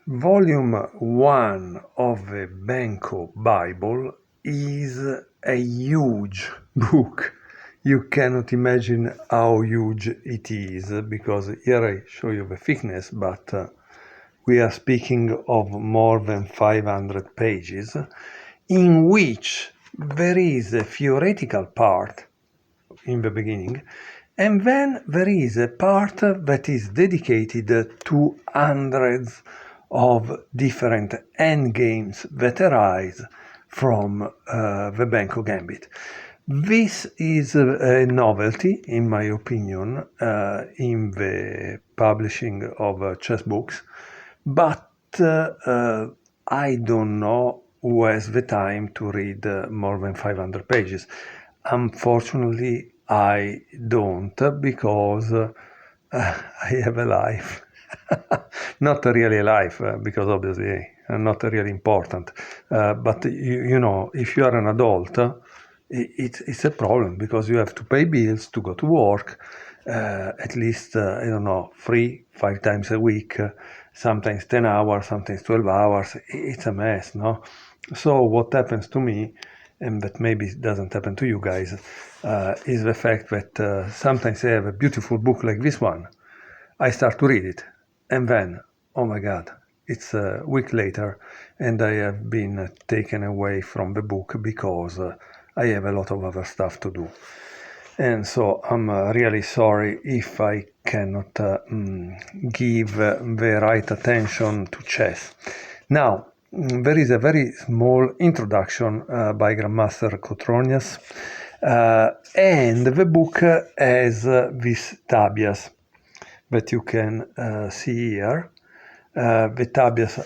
Volume 1 of the Benko Bible is a huge book. You cannot imagine how huge it is, because here I show you the thickness, but we are speaking of more than 500 pages, in which there is a theoretical part in the beginning, and then there is a part that is dedicated to hundreds of different endgames that arise from the Benko Gambit. This is a novelty, in my opinion, in the publishing of chess books, but I don't know who has the time to read more than 500 pages. Unfortunately, I don't, because I have a life. Not really a life, because obviously not really important. But you know, if you are an adult, it's a problem, because you have to pay bills, to go to work, at least, I don't know, 3-5 times a week, sometimes 10 hours, sometimes 12 hours. It's a mess, no? So what happens to me, and that maybe doesn't happen to you guys, is the fact that sometimes I have a beautiful book like this one. I start to read it, and then, oh my God, it's a week later, and I have been taken away from the book because I have a lot of other stuff to do. And so I'm really sorry if I cannot give the right attention to chess. Now, there is a very small introduction by Grandmaster Cotronias, and the book has these tabias that you can see here. The tabias,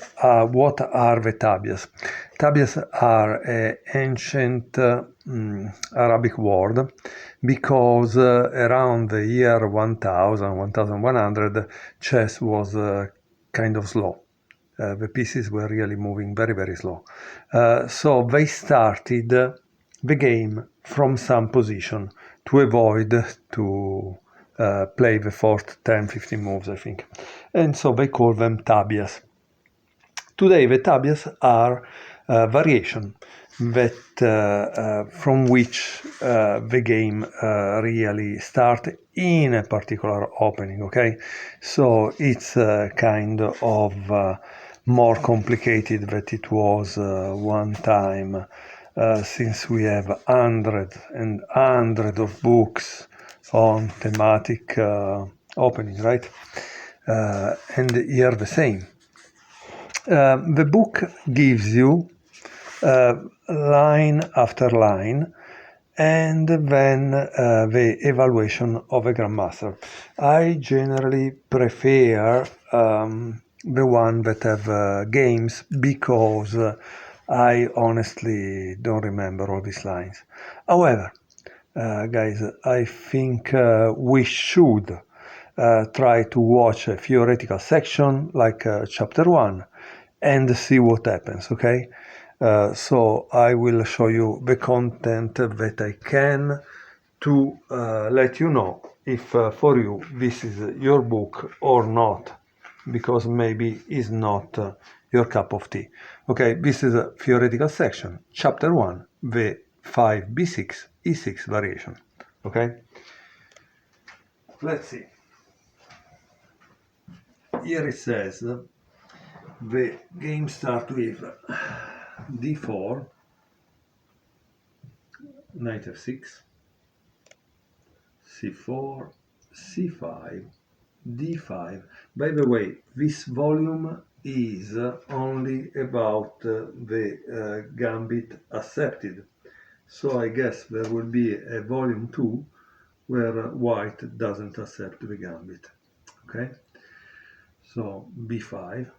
what are the tabias? Tabias are an ancient Arabic word, because around the year 1000, 1100, chess was kind of slow. The pieces were really moving very, very slow. So they started the game from some position to avoid to play the first 10, 15 moves, I think. And so they call them tabias. Today, the tabias are variation that from which the game really start in a particular opening, okay? So it's kind of more complicated than it was one time, since we have hundreds and hundreds of books on thematic opening, right? And here the same. The book gives you line after line, and then the evaluation of a grandmaster. I generally prefer the one that have games, because I honestly don't remember all these lines. However, guys, I think we should try to watch a theoretical section like chapter 1 and see what happens, okay? So I will show you the content that I can to let you know if for you this is your book or not, because maybe it's not your cup of tea. Okay, this is a theoretical section, chapter 1, the 5b6 e6 variation. Okay, let's see. Here it says the game starts with d4, knight f6, c4, c5, d5. By the way, this volume is only about the Gambit Accepted. So I guess there will be a volume 2 where white doesn't accept the Gambit. Okay? So b5,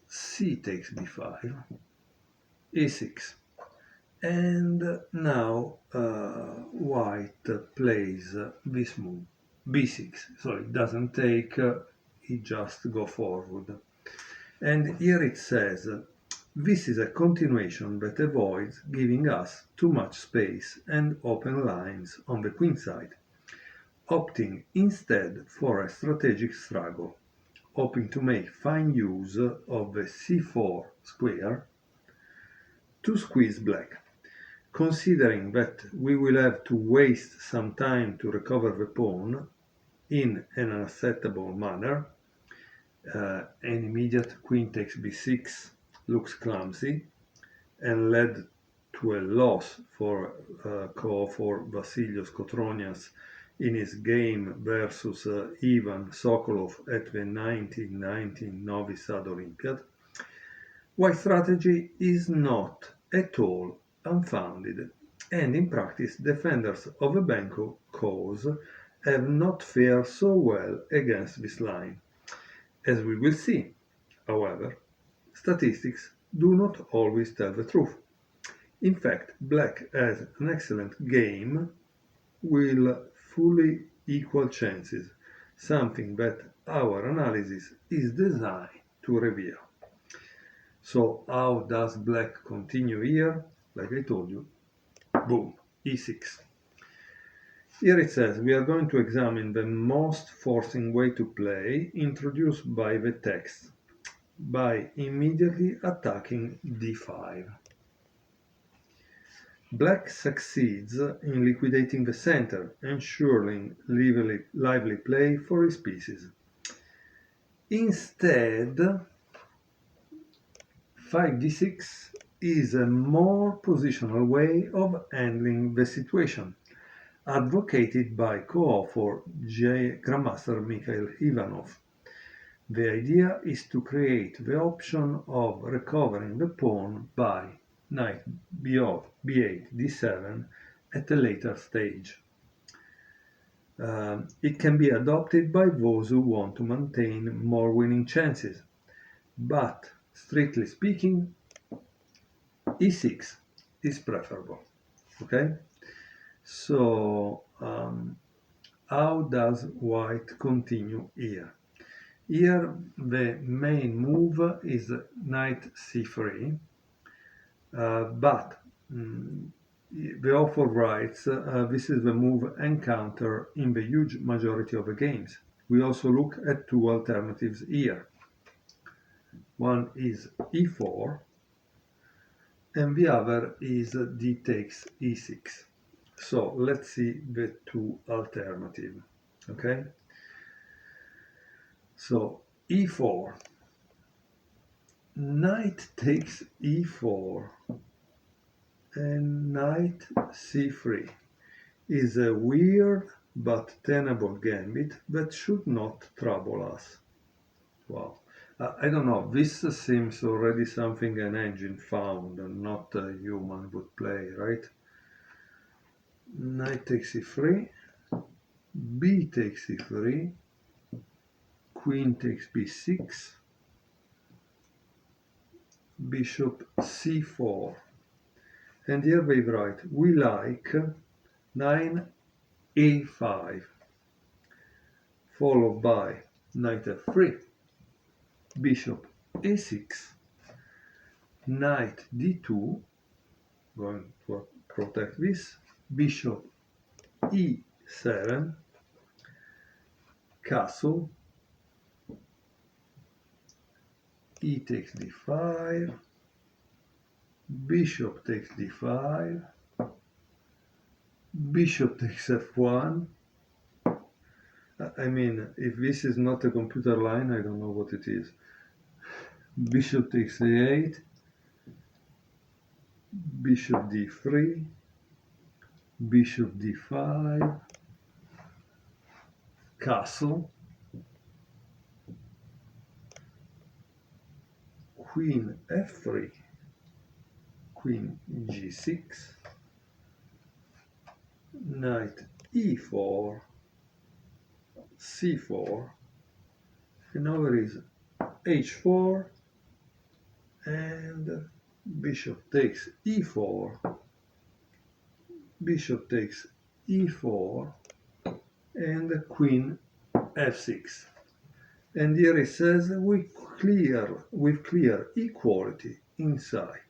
c takes b5, a6. And now white plays this move, b6. So it doesn't take, it just go forward. And here it says, this is a continuation that avoids giving us too much space and open lines on the queen side, opting instead for a strategic struggle. hoping to make fine use of the c4 square to squeeze black. Considering that we will have to waste some time to recover the pawn in an unacceptable manner, an immediate queen takes b6 looks clumsy and led to a loss for Vasilios Kotronias in his game versus Ivan Sokolov at the 1919 Novi Sad Olympiad. White strategy is not at all unfounded, and in practice defenders of the Benko cause have not fared so well against this line. As we will see, however, statistics do not always tell the truth. In fact, black has an excellent game with fully equal chances, something that our analysis is designed to reveal. So how does black continue here? Like I told you, boom, e6. Here it says we are going to examine the most forcing way to play introduced by the text by immediately attacking d5. Black succeeds in liquidating the center, ensuring lively play for his pieces. Instead, 5d6 is a more positional way of handling the situation, advocated by co-author Grandmaster Mikhail Ivanov. The idea is to create the option of recovering the pawn by knight b8, d7 at a later stage. It can be adopted by those who want to maintain more winning chances, but strictly speaking, e6 is preferable. Okay, so how does white continue here? Here the main move is knight c3, but the author writes this is the move encountered in the huge majority of the games. We also look at two alternatives here. One is e4 and the other is d takes e6. So let's see the two alternatives. Okay, so e4, knight takes e4 and knight c3 is a weird but tenable gambit that should not trouble us. Wow, I don't know, this seems already something an engine found and not a human would play, right? Knight takes e3, b takes e3, queen takes b6, bishop c4, and here they write we like 9 a5 followed by knight f3, bishop a6, knight d2, going to protect this, bishop e7, castle, e takes d5, bishop takes d5, bishop takes f1. I mean, if this is not a computer line, I don't know what it is. Bishop takes a8, bishop d3, bishop d5, castle, queen f3, queen g6, knight e4, c4, and now there is h4, and bishop takes e4, bishop takes e4, and queen f6. And here it says with clear equality inside.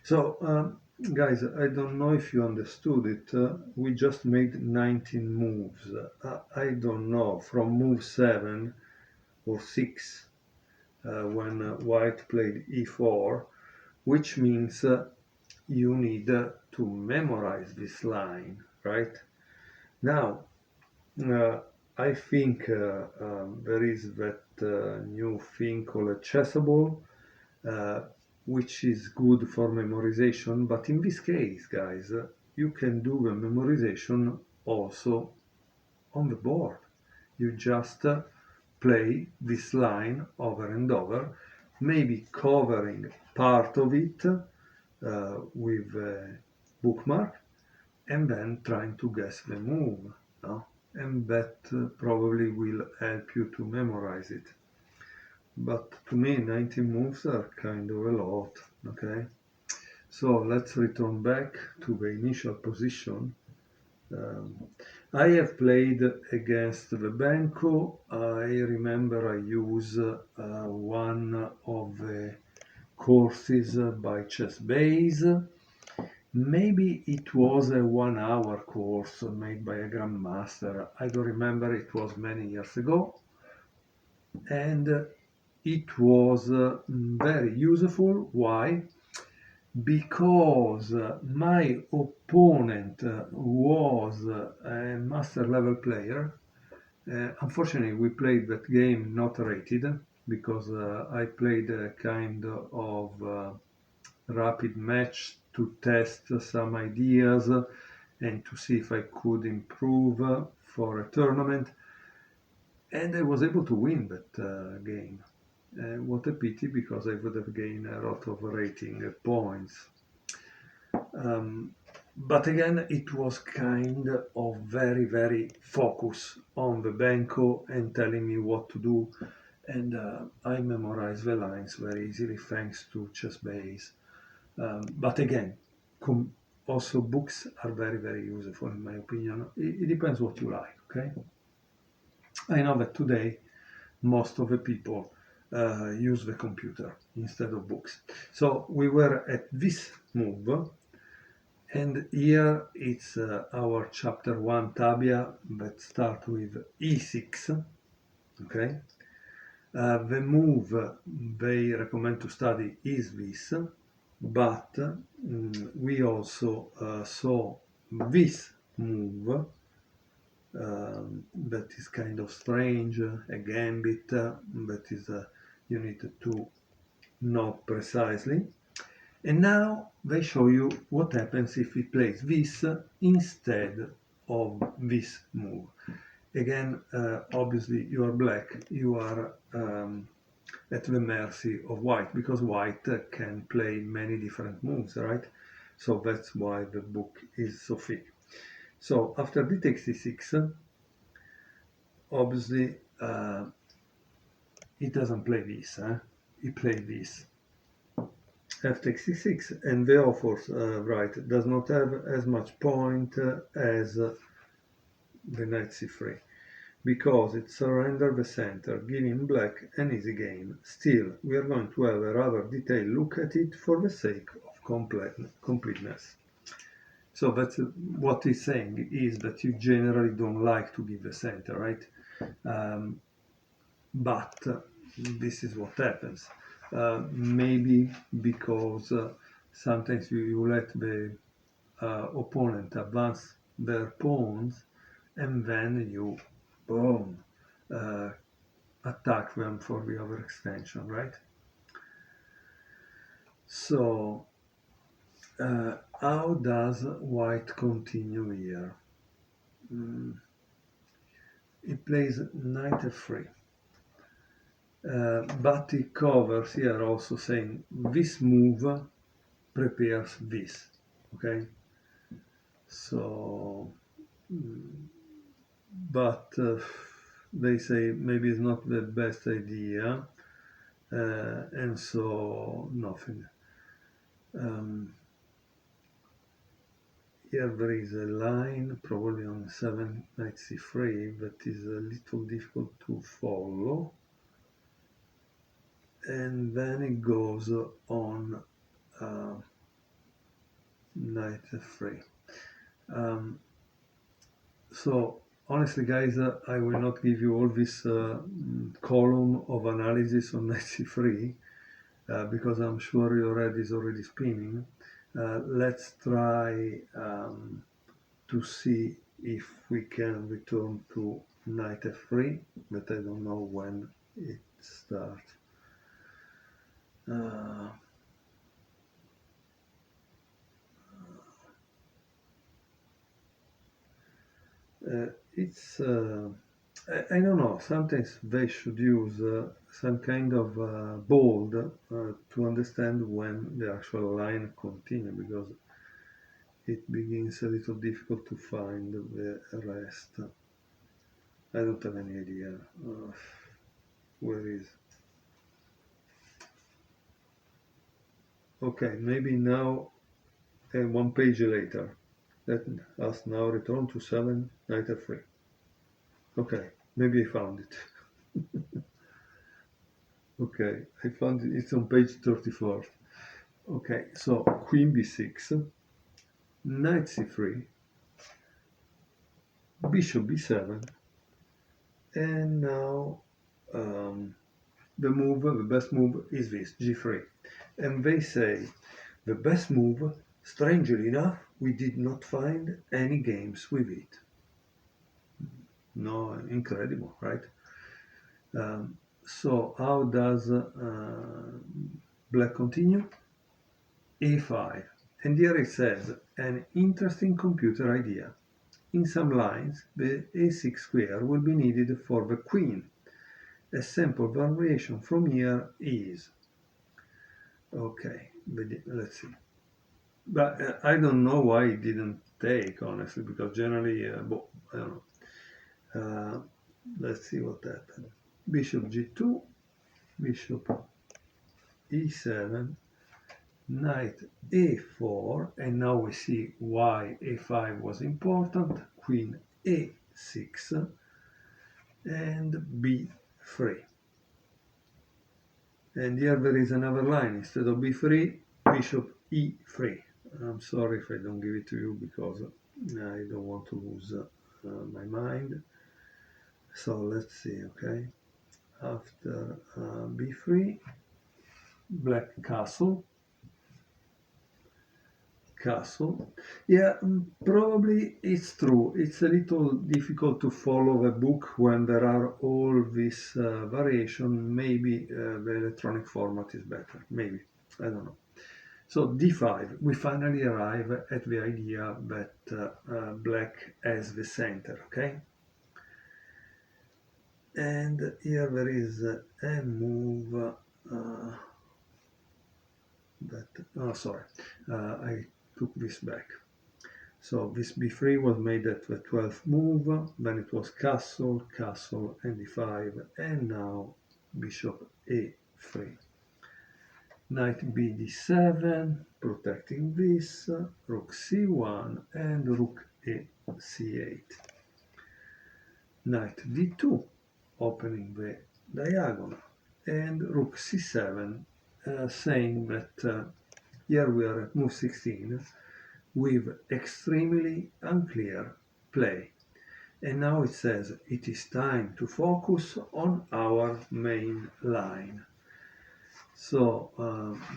So guys, I don't know if you understood it. We just made 19 moves. I don't know, from move 7 or 6 when white played e4, which means you need to memorize this line, right? Now, I think there is that new thing called a chessable, uh, which is good for memorization. But in this case, guys, you can do the memorization also on the board. You just play this line over and over, maybe covering part of it with a bookmark, and then trying to guess the move. No? And that probably will help you to memorize it. But to me, 19 moves are kind of a lot, okay? So let's return back to the initial position. Um, I have played against the Benko. I remember I used one of the courses by Chess Base. Maybe it was a 1 hour course made by a grandmaster. I don't remember, it was many years ago. And it was very useful. Why? Because my opponent was a master level player. Unfortunately, we played that game not rated because I played a kind of rapid match to test some ideas and to see if I could improve for a tournament. And I was able to win that game. What a pity, because I would have gained a lot of rating points. But again, it was kind of very, very focused on the Benko and telling me what to do. And I memorized the lines very easily thanks to Chess Base. But again, also books are very, very useful in my opinion. It depends what you like, okay? I know that today most of the people use the computer instead of books. So we were at this move, and here it's our chapter 1 tabia that start with e6, okay? The move they recommend to study is this, but we also saw this move that is kind of strange, a gambit that is you need to know precisely. And now they show you what happens if we place this instead of this move. Again, obviously you are black, you are at the mercy of white, because white can play many different moves, right? So that's why the book is so thick. So after d takes d6, obviously he doesn't play this, he plays this. F takes c6, and the author's right does not have as much point as the knight c3, because it surrenders the center, giving black an easy game. Still, we are going to have a rather detailed look at it for the sake of completeness. So that's what he's saying, is that you generally don't like to give the center, right? But this is what happens. Maybe because sometimes you let the opponent advance their pawns, and then you, boom, attack them for the overextension, right? So how does white continue here? He plays knight f3. But he covers here also saying this move prepares this, okay? So, but they say maybe it's not the best idea, and so nothing. Here there is a line, probably on 7 knight c3, that is a little difficult to follow. And then it goes on knight f3. So honestly, guys, I will not give you all this column of analysis on knight c3 because I'm sure your head is already spinning. Let's try to see if we can return to knight f3, but I don't know when it starts. It's I don't know. Sometimes they should use some kind of bold to understand when the actual line continue, because it begins a little difficult to find the rest. I don't have any idea where is. Okay, maybe now one page later. Let us now return to 7 knight f3. Okay, maybe I found it. Okay, I found it. It's on page 34. Okay, so queen b6, knight c3, bishop b7, and now the best move is this, g3. And they say the best move, strangely enough, we did not find any games with it. No, incredible, right? So how does black continue? a5. And here it says, an interesting computer idea. In some lines, the a6 square will be needed for the queen. A simple variation from here is, okay, let's see. But I don't know why it didn't take, honestly, because generally, I don't know. Let's see what happened. Bishop g2, bishop e7, knight a4, and now we see why a5 was important. Queen a6 and b3. And here there is another line. Instead of b3, bishop e3. I'm sorry if I don't give it to you because I don't want to lose my mind. So let's see, okay. After b3, black castle. Yeah, probably it's true. It's a little difficult to follow the book when there are all these variation. Maybe the electronic format is better. Maybe, I don't know. So d5, we finally arrive at the idea that black has the center, okay? And here there is a move I took this back. So this b3 was made at the 12th move, then it was castle, castle, and d5, and now bishop a3. Knight b d7, protecting this, rook c1, and rook a c8. Knight d2, opening the diagonal, and rook c7, saying that here we are at move 16, with extremely unclear play. And now it says it is time to focus on our main line. So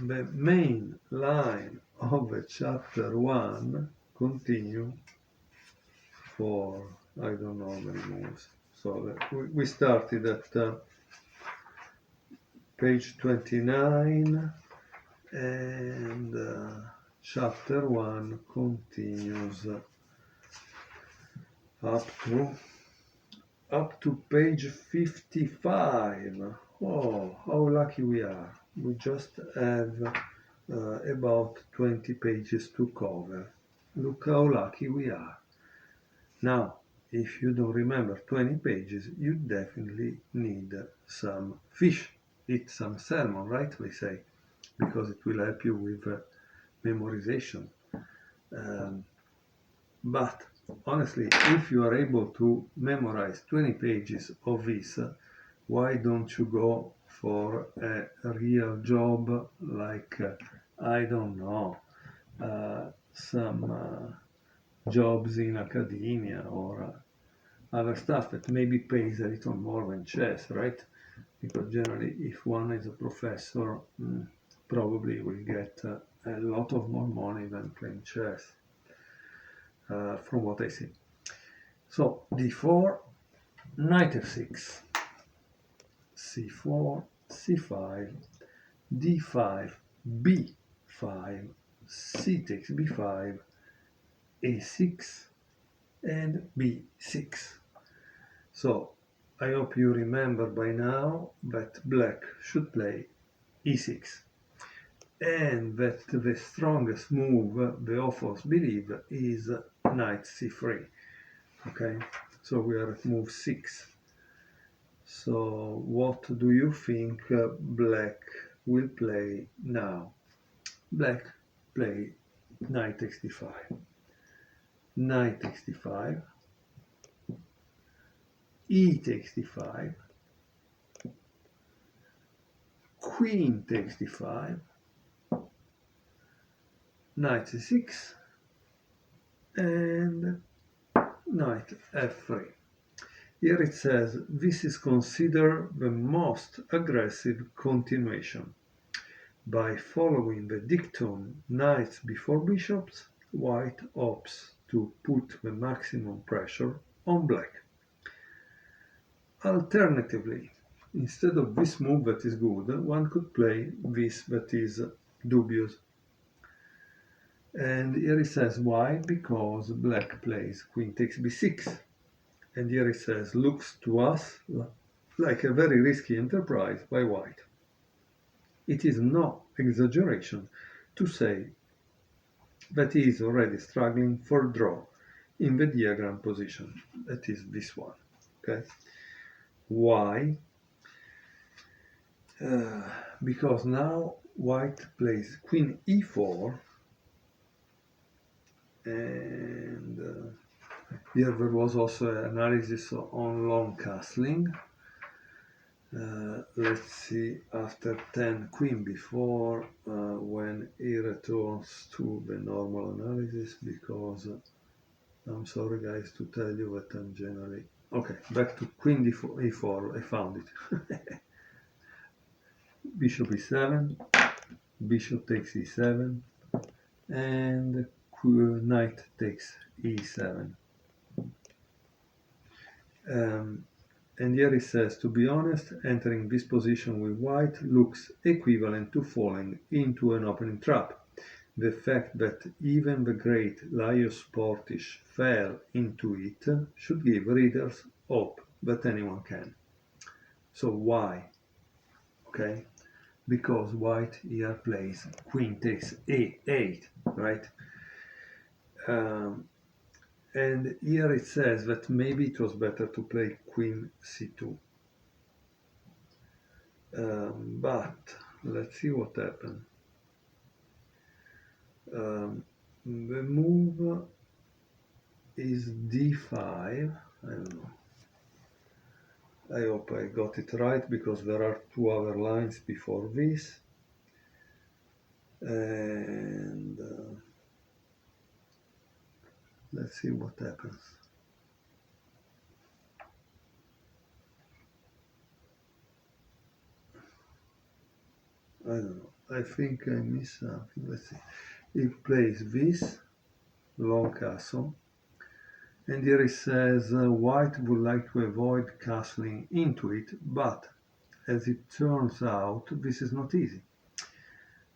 the main line of chapter 1 continue for, I don't know how many moves. So we started at page 29 and chapter 1 continues up to page 55. Oh, how lucky we are. We just have about 20 pages to cover. Look how lucky we are. Now, if you don't remember 20 pages, you definitely need some fish. Eat some salmon, right? They say, because it will help you with memorization. But honestly, if you are able to memorize 20 pages of this, why don't you go for a real job like, I don't know, some jobs in academia or other stuff that maybe pays a little more than chess, right? Because generally, if one is a professor, probably will get a lot of more money than playing chess, from what I see. So d4, knight f6, c4, c5, d5, b5, c takes b5, a6, and b6. So I hope you remember by now that black should play e6, and that the strongest move the authors believe is knight c3. Okay, so we are at move 6. So what do you think black will play now? Black play knight takes d5, knight takes d5, e takes d5, queen takes d5, knight c6, and knight f3. Here it says this is considered the most aggressive continuation. By following the dictum knights before bishops, white opts to put the maximum pressure on black. Alternatively, instead of this move that is good, one could play this that is dubious. And here it says why? Because black plays queen takes b6. And here it says looks to us like a very risky enterprise by white. It is no exaggeration to say that he is already struggling for draw in the diagram position. That is this one. Okay. Why? Because now white plays queen e4, and here there was also an analysis on long castling. Let's see, after 10 queen b4, when he returns to the normal analysis, because I'm sorry guys to tell you that I'm generally... Okay, back to queen e4, I found it. Bishop e7, bishop takes e7, and knight takes e7. And here it says, to be honest, entering this position with white looks equivalent to falling into an opening trap. The fact that even the great Laios Portish fell into it should give readers hope that anyone can. So why? Okay, because white here plays queen takes a8, right? And here it says that maybe it was better to play queen c2. But let's see what happened. The move is d5. I don't know. I hope I got it right, because there are 2 other lines before this. And let's see what happens. I don't know. I think I missed something. Let's see. He plays this long castle. And here it says white would like to avoid castling into it, but as it turns out, this is not easy.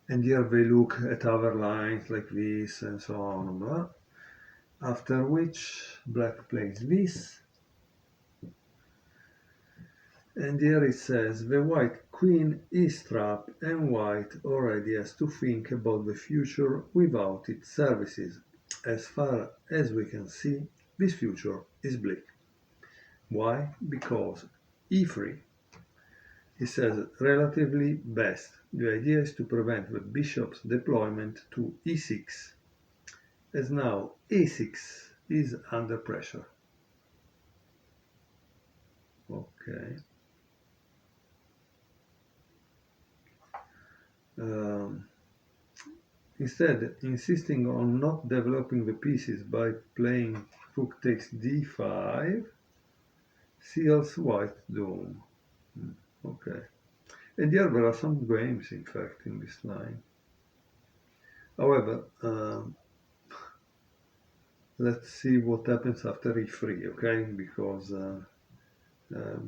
And here they look at other lines like this and so on, blah. After which black plays this. And here it says the white queen is trapped and white already has to think about the future without its services. As far as we can see, this future is bleak. Why? Because e3, it says relatively best. The idea is to prevent the bishop's deployment to e6, as now a6 is under pressure. Okay. Instead, insisting on not developing the pieces by playing rook takes d5, seals white doom. Okay. And here there are some games, in fact, in this line. However, let's see what happens after e3, okay? Because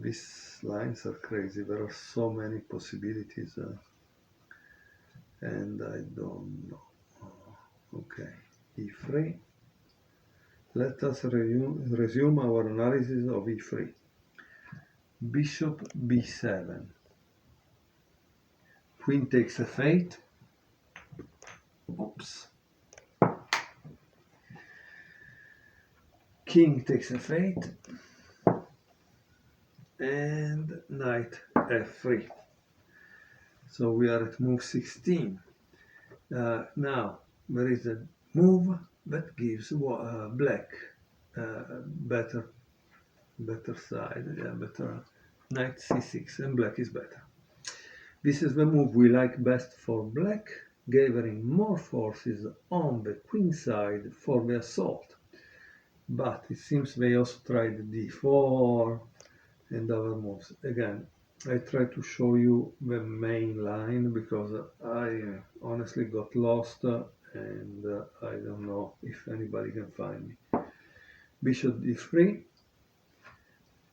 these lines are crazy. There are so many possibilities, and I don't know. Okay, e3. Let us resume our analysis of e3. Bishop b7. Queen takes f8. Oops. King takes f8. And knight f3. So we are at move 16. Now there is a move that gives black better side, better knight c6, and black is better. This is the move we like best for black, gathering more forces on the queen side for the assault. But it seems they also tried d4 and other moves. Again, I try to show you the main line because I honestly got lost and I don't know if anybody can find me. Bishop d3,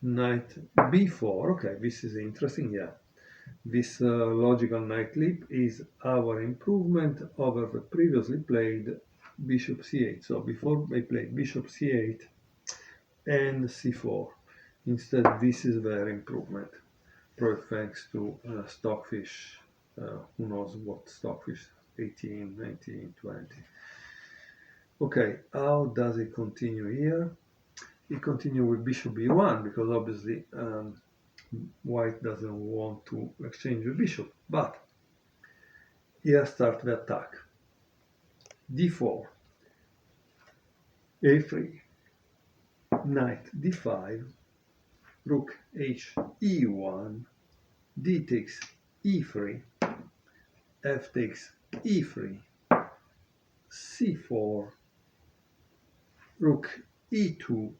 knight b4. Okay, this is interesting, yeah. This logical knight leap is our improvement over the previously played bishop c8. So before they played bishop c8 and c4. Instead, this is their improvement. Probably thanks to Stockfish, who knows what Stockfish, 18, 19, 20. Okay, how does it continue here? It continues with bishop b1 because obviously white doesn't want to exchange the bishop. But here starts the attack. d4, a3, knight d5, rook h e1, d takes e3, f takes e3, c4, rook e2,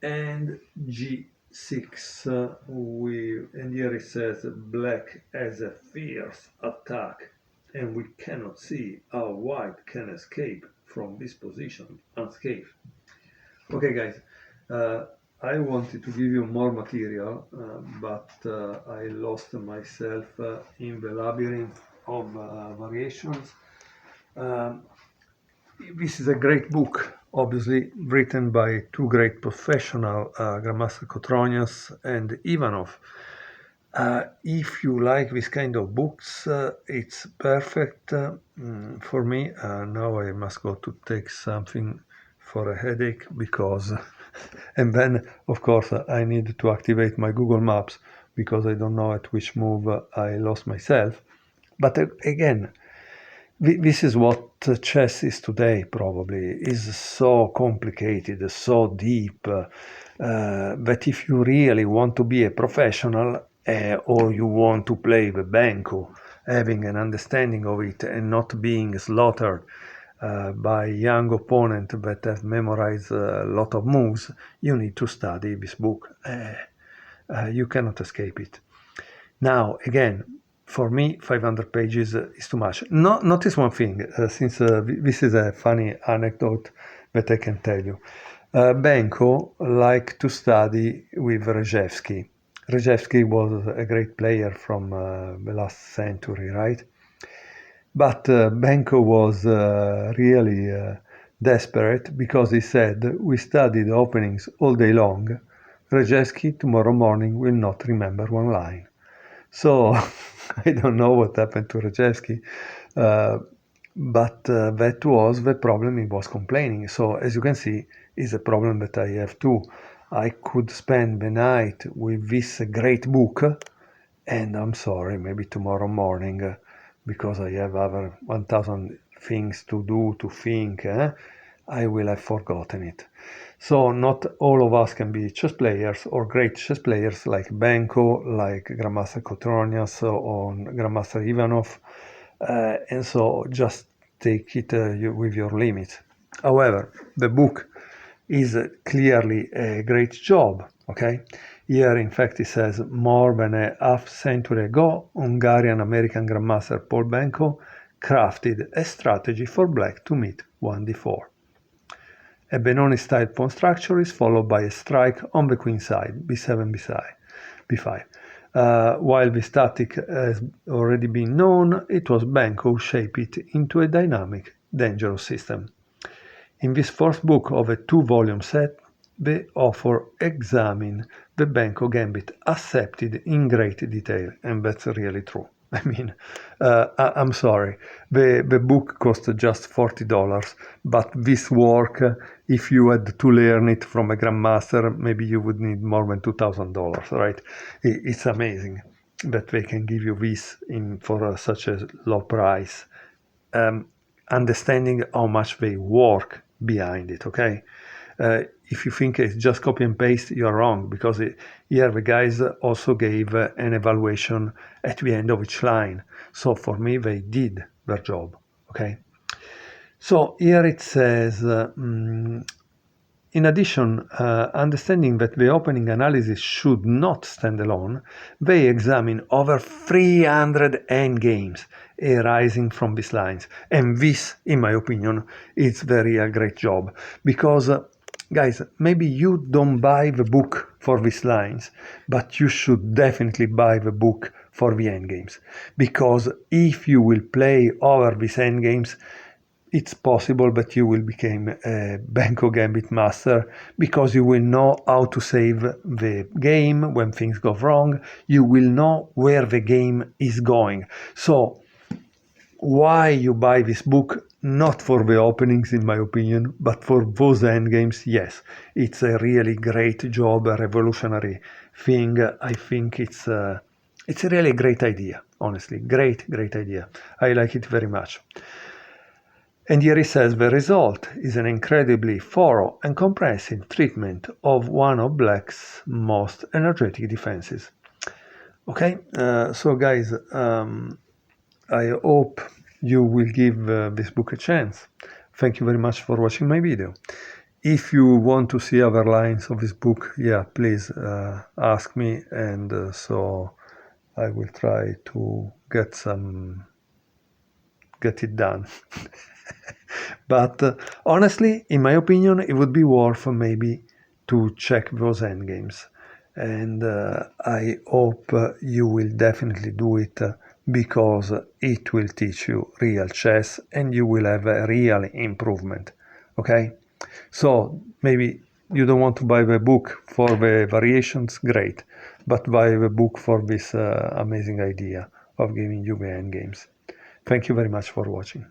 and g6. And here it says black has a fierce attack, and we cannot see how white can escape from this position unscathed. Okay, guys, I wanted to give you more material, but I lost myself in the labyrinth of variations. This is a great book, obviously written by two great professional, Grandmaster Kotronias and Ivanov. If you like this kind of books, it's perfect for me. Now I must go to take something for a headache because, and then of course I need to activate my Google Maps because I don't know at which move I lost myself. But again, this is what chess is today, probably. Is so complicated, so deep, that if you really want to be a professional or you want to play the Benko, having an understanding of it and not being slaughtered by young opponents that have memorized a lot of moves, you need to study this book. You cannot escape it. Now, again, for me, 500 pages is too much. Notice one thing, since this is a funny anecdote that I can tell you. Benko liked to study with Rejewski. Rejewski was a great player from the last century, right? But Benko was really desperate because he said, we studied openings all day long. Rejewski tomorrow morning will not remember one line. So I don't know what happened to Rejewski, but that was the problem he was complaining. So as you can see, is a problem that I have too. I could spend the night with this great book, and I'm sorry, maybe tomorrow morning, because I have other 1,000 things to do, to think, I will have forgotten it. So not all of us can be chess players or great chess players like Benko, like Grandmaster Kotronias or Grandmaster Ivanov, and so just take it with your limits. However, the book is clearly a great job, okay? Here, in fact, it says more than a half century ago, Hungarian-American grandmaster Pal Benko crafted a strategy for black to meet 1d4. A Benoni-style pawn structure is followed by a strike on the queen side, b7, b5. While this tactic has already been known, it was Benko who shaped it into a dynamic, dangerous system. In this fourth book of a two-volume set, the author examines the Benko Gambit Accepted in great detail, and that's really true. I mean, I'm sorry, the book cost just $40, but this work, if you had to learn it from a grandmaster, maybe you would need more than $2,000, right? It's amazing that they can give you this for such a low price. Understanding how much they work behind it, okay? If you think it's just copy and paste, you're wrong, because here the guys also gave an evaluation at the end of each line. So for me, they did their job, okay? So here it says, in addition, understanding that the opening analysis should not stand alone, they examine over 300 endgames arising from these lines. And this, in my opinion, is very a great job, because guys, maybe you don't buy the book for these lines, but you should definitely buy the book for the endgames. Because if you will play over these endgames, it's possible that you will become a Benko Gambit master, because you will know how to save the game when things go wrong. You will know where the game is going. So why you buy this book? Not for the openings, in my opinion, but for those endgames, yes. It's a really great job, a revolutionary thing. I think it's a really great idea, honestly. Great idea. I like it very much. And here it says the result is an incredibly thorough and comprehensive treatment of one of black's most energetic defenses. Okay, so guys, I hope you will give this book a chance. Thank you very much for watching my video. If you want to see other lines of this book, yeah, please ask me, and so I will try to get it done. But honestly, in my opinion, it would be worth maybe to check those endgames. And I hope you will definitely do it, because it will teach you real chess and you will have a real improvement. Okay? So maybe you don't want to buy the book for the variations, great, but buy the book for this amazing idea of giving you the endgames. Thank you very much for watching.